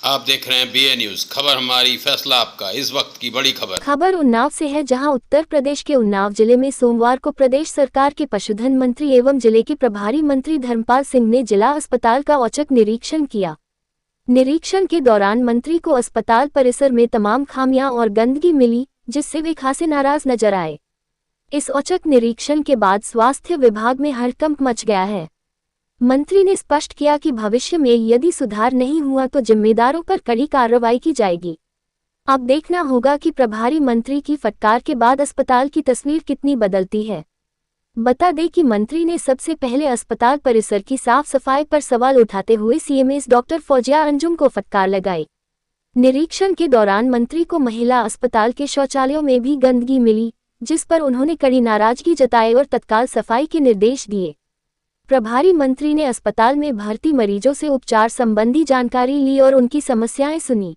आप देख रहे हैं बीए न्यूज। खबर हमारी, फैसला आपका। इस वक्त की बड़ी खबर उन्नाव से है, जहां उत्तर प्रदेश के उन्नाव जिले में सोमवार को प्रदेश सरकार के पशुधन मंत्री एवं जिले के प्रभारी मंत्री धर्मपाल सिंह ने जिला अस्पताल का औचक निरीक्षण किया। निरीक्षण के दौरान मंत्री को अस्पताल परिसर में तमाम खामियां और गंदगी मिली, जिससे वे खासे नाराज नजर आए। इस औचक निरीक्षण के बाद स्वास्थ्य विभाग में हड़कंप मच गया है। मंत्री ने स्पष्ट किया कि भविष्य में यदि सुधार नहीं हुआ तो जिम्मेदारों पर कड़ी कार्रवाई की जाएगी। अब देखना होगा कि प्रभारी मंत्री की फटकार के बाद अस्पताल की तस्वीर कितनी बदलती है। बता दें कि मंत्री ने सबसे पहले अस्पताल परिसर की साफ सफाई पर सवाल उठाते हुए सीएमएस डॉक्टर फौजिया अंजुम को फटकार लगाई। निरीक्षण के दौरान मंत्री को महिला अस्पताल के शौचालयों में भी गंदगी मिली, जिस पर उन्होंने कड़ी नाराजगी जताई और तत्काल सफाई के निर्देश दिए। प्रभारी मंत्री ने अस्पताल में भर्ती मरीजों से उपचार संबंधी जानकारी ली और उनकी समस्याएं सुनी।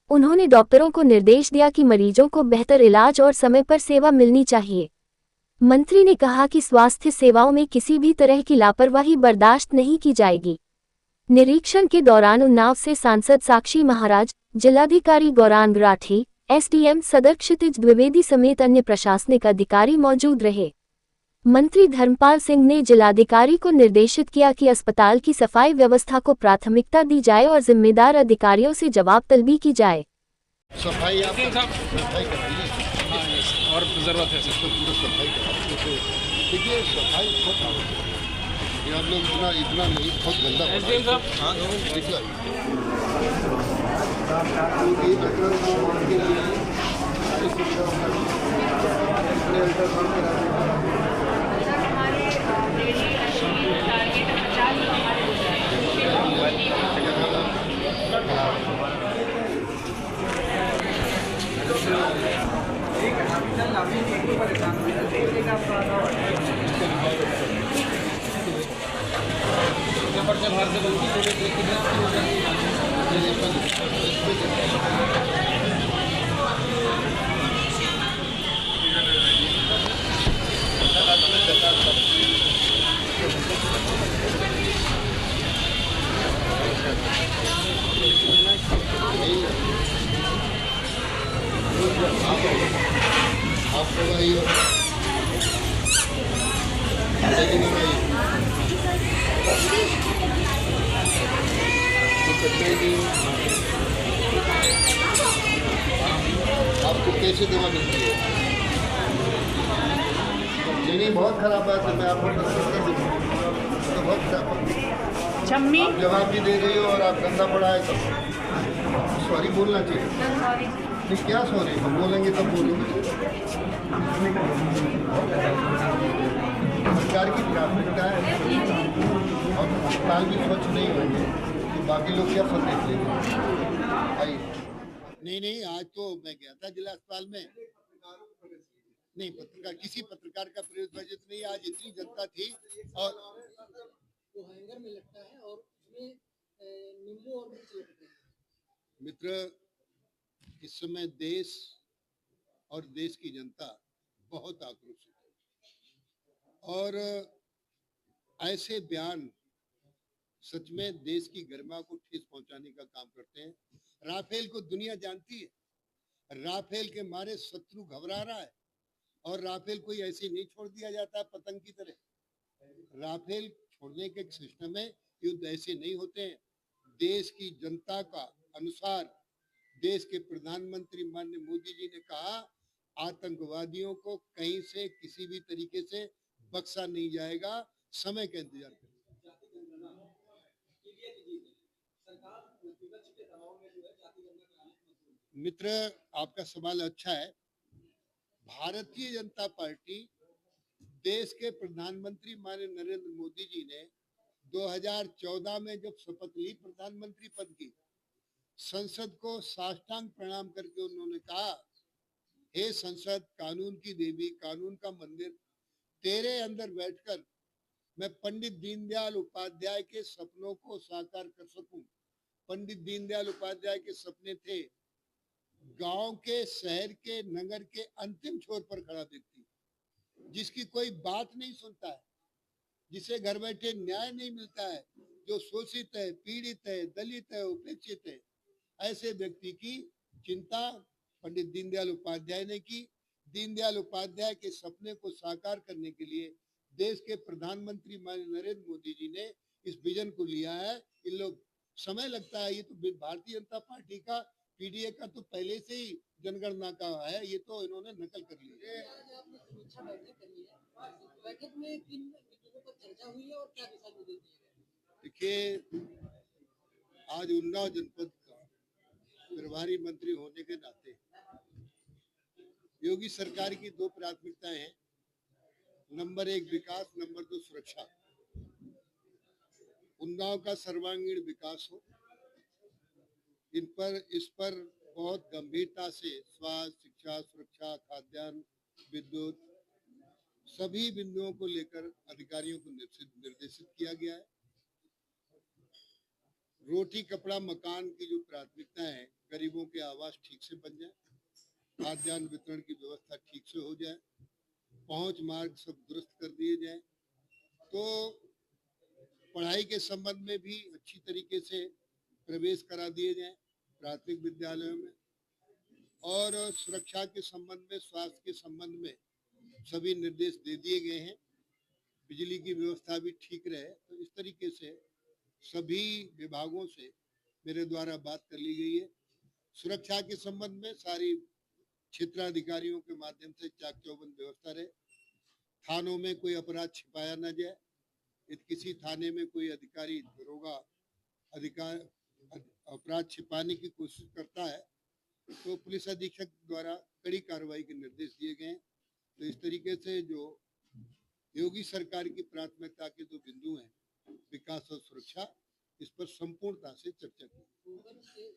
उन्होंने डॉक्टरों को निर्देश दिया कि मरीजों को बेहतर इलाज और समय पर सेवा मिलनी चाहिए। मंत्री ने कहा कि स्वास्थ्य सेवाओं में किसी भी तरह की लापरवाही बर्दाश्त नहीं की जाएगी। निरीक्षण के दौरान उन्नाव से सांसद साक्षी महाराज, जिलाधिकारी गौरांग राठी, एसडीएम सदर क्षितिज द्विवेदी समेत अन्य प्रशासनिक अधिकारी मौजूद रहे। मंत्री धर्मपाल सिंह ने जिलाधिकारी को निर्देशित किया कि अस्पताल की सफाई व्यवस्था को प्राथमिकता दी जाए और जिम्मेदार अधिकारियों से जवाब तलबी की जाए। सफाई आप सफाई कर दीजिए और जरूरत है सर, तो पूरा सफाई कर देखिए, सफाई बहुत आवश्यक है। ये आप लोग इतना नहीं, बहुत गंदा एसडीएम साहब। हाँ, आप लोग आइए, आपको कैसे दवा मिलती है? चीनी बहुत खराब बात है, मैं आपको तो बहुत खराब बात। आप जवाब भी दे रही हो और आप गंदा पड़ा है, तब सॉरी बोलना चाहिए। नहीं, क्या सॉरी, हम बोलेंगे तब बोलेंगे। सरकार की प्राथमिकता है और अस्पताल भी स्वच्छ नहीं होंगे तो बाकी लोग क्या संदेश लेंगे? आइए। नहीं, आज तो मैं गया था जिला अस्पताल में। नहीं, किसी पत्रकार का प्रवेश बजट नहीं, आज इतनी जनता थी और वो हैंगर में लगता है और उसमें नींबू और मिर्च लगते हैं। मित्र, इस समय देश और देश की जनता बहुत आक्रोशित है और ऐसे बयान सच में देश की गरिमा को ठेस पहुंचाने का काम करते हैं। राफेल को दुनिया जानती है, राफेल के मारे शत्रु घबरा रहा है और राफेल कोई ऐसे नहीं छोड़ दिया जाता पतंग की तरह। राफेल छोड़ने के सिस्टम में युद्ध ऐसे नहीं होते हैं। देश की जनता का अनुसार देश के प्रधानमंत्री माननीय मोदी जी ने कहा, आतंकवादियों को कहीं से किसी भी तरीके से बख्शा नहीं जाएगा। समय का इंतजार करें। मित्र, आपका सवाल अच्छा है। भारतीय जनता पार्टी, देश के प्रधानमंत्री माननीय नरेंद्र मोदी जी ने 2014 में जब शपथ ली प्रधानमंत्री पद की, संसद को साष्टांग प्रणाम करके उन्होंने कहा, हे संसद, कानून की देवी, कानून का मंदिर, तेरे अंदर बैठकर मैं पंडित दीनदयाल उपाध्याय के सपनों को साकार कर सकूं। पंडित दीनदयाल उपाध्याय के सपने थे गांव के, शहर के, नगर के अंतिम छोर पर खड़ा व्यक्ति, जिसकी कोई बात नहीं सुनता है, जिसे घर बैठे न्याय नहीं मिलता है, जो शोषित है, पीड़ित है, दलित है, उपेक्षित है, ऐसे व्यक्ति की चिंता पंडित दीनदयाल उपाध्याय ने की। दीनदयाल उपाध्याय के सपने को साकार करने के लिए देश के प्रधानमंत्री माननीय नरेंद्र मोदी जी ने इस विजन को लिया है। इन लोग समय लगता है, ये तो भारतीय जनता पार्टी का पीडीए का तो पहले से ही जनगणना का है, ये तो इन्होंने नकल कर ली है। आज आपने समीक्षा बैठक करी है, बैठक में किन बिंदुओं पर चर्चा हुई है और क्या दिशा निर्देश दिए गए? देखिए, आज उन्नाव जनपद का प्रभारी मंत्री होने के नाते योगी सरकार की दो प्राथमिकताएं हैं। नंबर 1 विकास, नंबर 2 सुरक्षा। उन्नाव का सर्वांगीण विकास हो, इस पर बहुत गंभीरता से स्वास्थ्य, शिक्षा, सुरक्षा, खाद्यान्न, विद्युत सभी बिंदुओं को लेकर अधिकारियों को निर्देशित किया गया है। रोटी, कपड़ा, मकान की जो प्राथमिकता है, गरीबों के आवास ठीक से बन जाए, खाद्यान्न वितरण की व्यवस्था ठीक से हो जाए, पहुंच मार्ग सब दुरुस्त कर दिए जाए, तो पढ़ाई के संबंध में भी अच्छी तरीके से प्रवेश करा दिए जाए प्राथमिक विद्यालयों में, और सुरक्षा के संबंध में, स्वास्थ्य के संबंध में सभी निर्देश दे दिए गए हैं। बिजली की व्यवस्था भी ठीक रहे, तो इस तरीके से सभी विभागों से मेरे द्वारा बात कर ली गई है। सुरक्षा के संबंध में सारी क्षेत्राधिकारियों के माध्यम से चाक चौबंद व्यवस्था रहे, थानों में कोई अपराध छिपाया न जाए। यदि किसी थाने में कोई अधिकारी, दरोगा अपराध छिपाने की कोशिश करता है तो पुलिस अधीक्षक द्वारा कड़ी कार्रवाई के निर्देश दिए गए हैं। तो इस तरीके से जो योगी सरकार की प्राथमिकता के दो बिंदु हैं, विकास और सुरक्षा, इस पर संपूर्णता से चर्चा की। गोबर से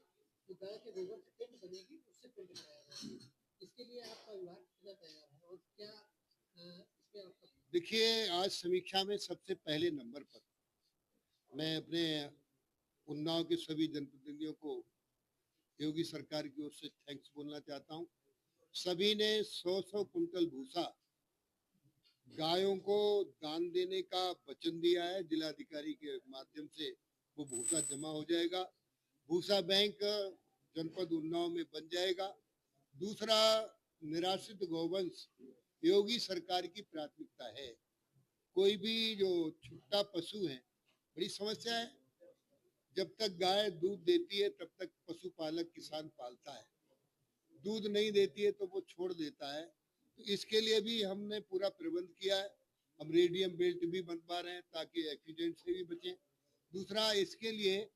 जो गाय के गोबर से पेंट बनेगी, उससे पेंट कराया जाएगा, इसके लिए आपका विभाग कितना तैयार है और क्या इसमें आपका? देखिए, आज समीक्षा में सबसे पहले नंबर पर मैं अपने उन्नाव के सभी जनप्रतिनिधियों को योगी सरकार की ओर से थैंक्स बोलना चाहता हूं। सभी ने 100 कुंटल भूसा गायों को दान देने का वचन दिया है। जिलाधिकारी के माध्यम से वो भूसा जमा हो जाएगा, भूसा बैंक जनपद उन्नाव में बन जाएगा। दूसरा, निराश्रित गौवंश योगी सरकार की प्राथमिकता है। कोई भी जो छुट्टा पशु है, बड़ी समस्या है, जब तक गाय दूध देती है तब तक पशुपालक किसान पालता है, दूध नहीं देती है तो वो छोड़ देता है। तो इसके लिए भी हमने पूरा प्रबंध किया है। हम रेडियम बेल्ट भी बनवा रहे हैं ताकि एक्सीडेंट से भी बचें। दूसरा, इसके लिए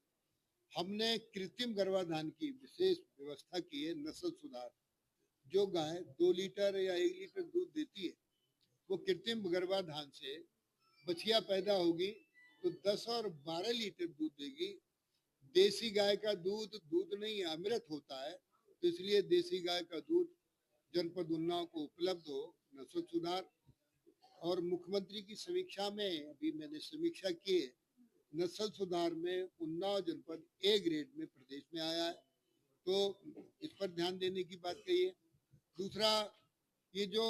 हमने कृत्रिम गर्भाधान की विशेष व्यवस्था की है। नस्ल सुधार, जो गाय 2 लीटर या 1 लीटर दूध देती है, वो कृत्रिम गर्भाधान से बछिया पैदा होगी तो 10 और 12 लीटर दूध देगी। देसी गाय का दूध नहीं, अमृत होता है, तो इसलिए देसी गाय का दूध जनपद उन्नाव को उपलब्ध हो। नस्ल सुधार, और मुख्यमंत्री की समीक्षा में अभी मैंने समीक्षा की है, नस्ल सुधार में उन्नाव जनपद ए ग्रेड में प्रदेश में आया है, तो इस पर ध्यान देने की बात कही है। दूसरा, ये जो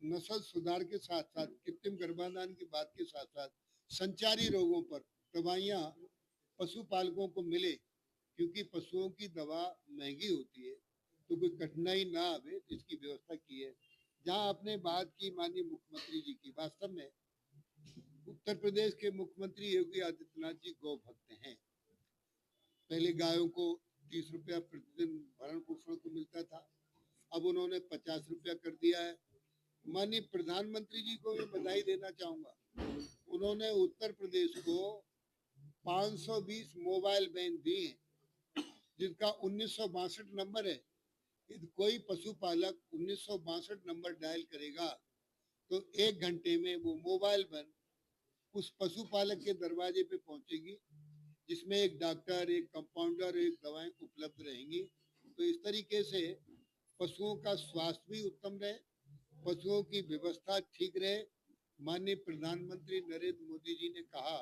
नस्ल सुधार के साथ साथ कृत्रिम गर्भाधान की बात के साथ साथ संचारी रोगों पर दवाइयाँ पशुपालकों को मिले, क्योंकि पशुओं की दवा महंगी होती है, तो कोई कठिनाई ना आवे, इसकी व्यवस्था की है। जहाँ आपने बात की माननीय मुख्यमंत्री जी की, वास्तव में उत्तर प्रदेश के मुख्यमंत्री योगी आदित्यनाथ जी गौ भक्त हैं। पहले गायों को 30 रुपया प्रतिदिन भरण पोषण को मिलता था, अब उन्होंने 50 रुपया कर दिया है। माननीय प्रधानमंत्री जी को मैं बधाई देना चाहूंगा, उन्होंने उत्तर प्रदेश को 520 मोबाइल वैन दी हैं, जिनका 1962 नंबर है। यदि कोई पशुपालक 1962 नंबर डायल करेगा तो 1 घंटे में वो मोबाइल वैन उस पशुपालक के दरवाजे पे पहुंचेगी, जिसमें एक डॉक्टर, एक कंपाउंडर, एक दवाएं उपलब्ध रहेंगी। तो इस तरीके से पशुओं का स्वास्थ्य भी उत्तम रहे, पशुओं की व्यवस्था ठीक रहे। माननीय प्रधानमंत्री नरेंद्र मोदी जी ने कहा,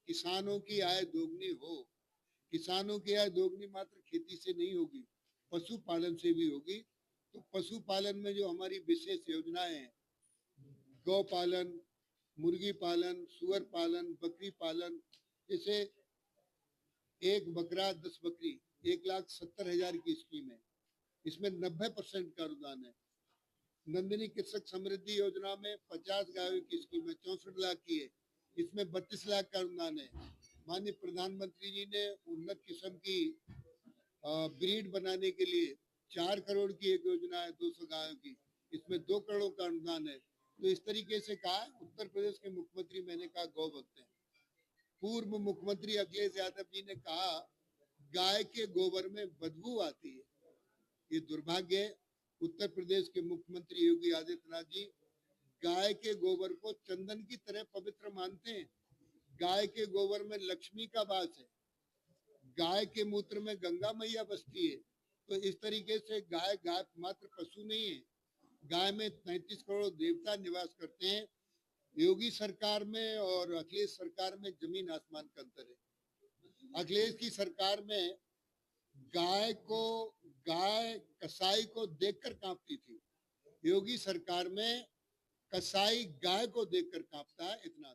किसानों की आय दोगुनी हो। किसानों की आय दोगुनी मात्र खेती से नहीं होगी, पशुपालन से भी होगी। तो पशुपालन में जो हमारी विशेष योजनाएं हैं, गौ पालन, मुर्गी पालन, सुअर पालन, बकरी पालन, जैसे 1 बकरा 10 बकरी, 1,70,000 की स्कीम है, इसमें 90% का अनुदान है। नंदिनी कृषक समृद्धि योजना में 50 गायों की स्कीम है, 64 लाख की है, इसमें 32 लाख का अनुदान है। माननीय प्रधानमंत्री जी ने उन्नत किस्म की ब्रीड बनाने के लिए 4 करोड़ की एक योजना है 200 गायों की, इसमें 2 करोड़ का अनुदान है। तो इस तरीके से कहा, उत्तर प्रदेश के मुख्यमंत्री मैंने कहा गौ भक्त हैं। पूर्व मुख्यमंत्री अखिलेश यादव जी ने कहा गाय के गोबर में बदबू आती है। ये दुर्भाग्य है। उत्तर प्रदेश के मुख्यमंत्री योगी आदित्यनाथ जी गाय के गोबर को चंदन की तरह पवित्र मानते हैं। गाय के गोबर में लक्ष्मी का वास है, गाय के मूत्र में गंगा मैया बसती है। तो इस तरीके से गाय मात्र पशु नहीं है, गाय में 33 करोड़ देवता निवास करते हैं। योगी सरकार में और अखिलेश सरकार में जमीन आसमान का अंतर है। अखिलेश की सरकार में गाय कसाई को देखकर कांपती थी, योगी सरकार में कसाई गाय को देखकर कांपता है, इतना